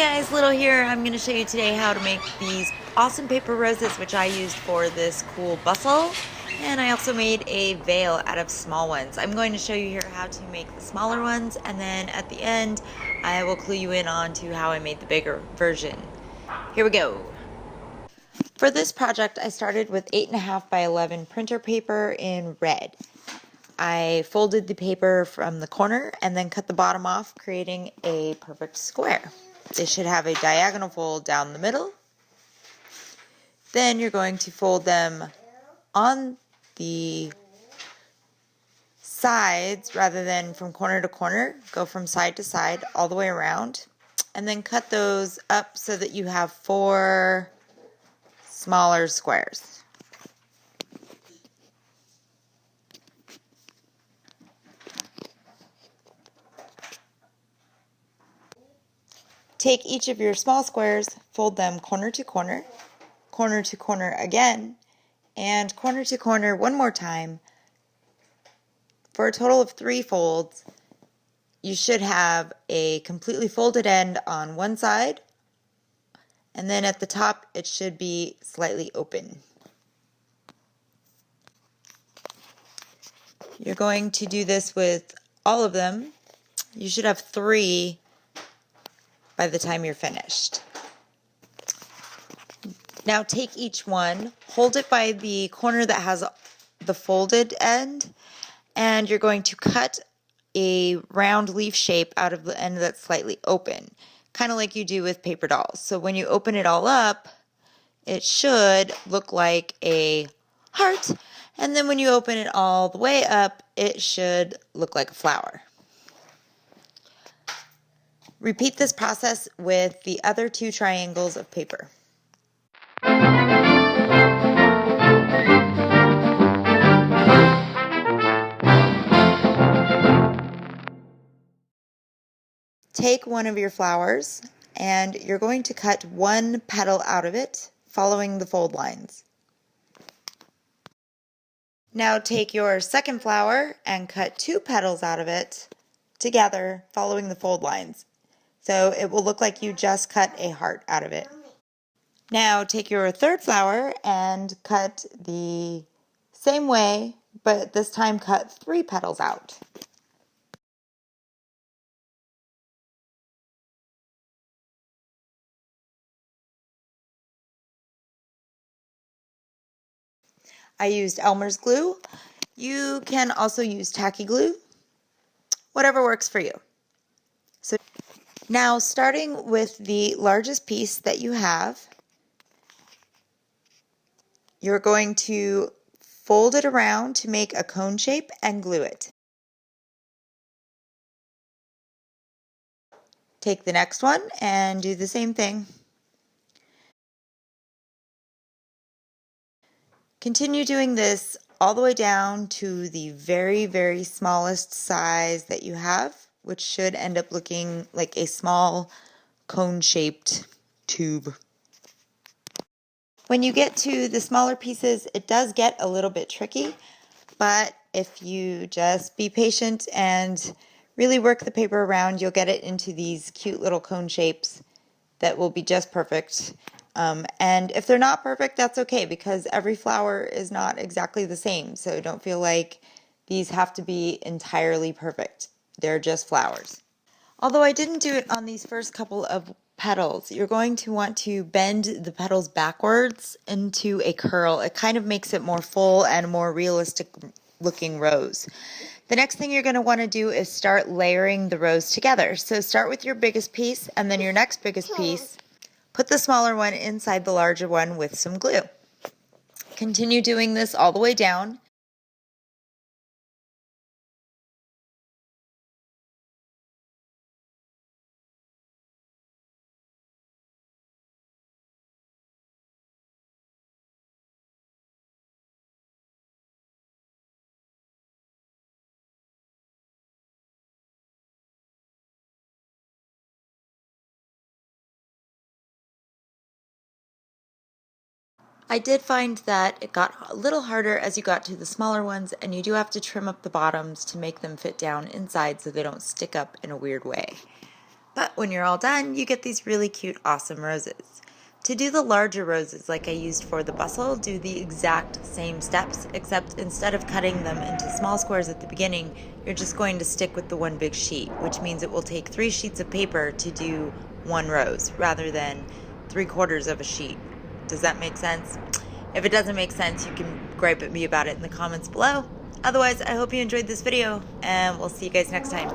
guys, Little here. I'm going to show you today how to make these awesome paper roses, which I used for this cool bustle. And I also made a veil out of small ones. I'm going to show you here how to make the smaller ones, and then at the end I will clue you in on to how I made the bigger version. Here we go. For this project I started with 8.5 by 11 printer paper in red. I folded the paper from the corner and then cut the bottom off, creating a perfect square. They should have a diagonal fold down the middle. Then you're going to fold them on the sides rather than from corner to corner. Go from side to side all the way around, and then cut those up so that you have 4 smaller squares. Take each of your small squares, fold them corner to corner again, and corner to corner one more time. For a total of 3 folds, you should have a completely folded end on one side, and then at the top it should be slightly open. You're going to do this with all of them. You should have 3 by the time you're finished. Now take each one, hold it by the corner that has the folded end, and you're going to cut a round leaf shape out of the end that's slightly open, kind of like you do with paper dolls. So when you open it all up, it should look like a heart, and then when you open it all the way up, it should look like a flower. Repeat this process with the other 2 triangles of paper. Take one of your flowers and you're going to cut 1 petal out of it, following the fold lines. Now take your second flower and cut 2 petals out of it together, following the fold lines. So it will look like you just cut a heart out of it. Now take your third flower and cut the same way, but this time cut 3 petals out. I used Elmer's glue. You can also use tacky glue, whatever works for you. So now, starting with the largest piece that you have, you're going to fold it around to make a cone shape and glue it. Take the next one and do the same thing. Continue doing this all the way down to the very, very smallest size that you have, which should end up looking like a small cone-shaped tube. When you get to the smaller pieces, it does get a little bit tricky, but if you just be patient and really work the paper around, you'll get it into these cute little cone shapes that will be just perfect. And if they're not perfect, that's okay, because every flower is not exactly the same, so don't feel like these have to be entirely perfect. They're just flowers. Although I didn't do it on these first couple of petals, you're going to want to bend the petals backwards into a curl. It kind of makes it more full and more realistic looking rose. The next thing you're going to want to do is start layering the rose together. So start with your biggest piece, and then your next biggest piece. Put the smaller one inside the larger one with some glue. Continue doing this all the way down. I did find that it got a little harder as you got to the smaller ones, and you do have to trim up the bottoms to make them fit down inside so they don't stick up in a weird way. But when you're all done, you get these really cute, awesome roses. To do the larger roses like I used for the bustle, do the exact same steps, except instead of cutting them into small squares at the beginning, you're just going to stick with the one big sheet, which means it will take 3 sheets of paper to do one rose, rather than 3/4 of a sheet. Does that make sense? If it doesn't make sense, you can gripe at me about it in the comments below. Otherwise, I hope you enjoyed this video, and we'll see you guys next time.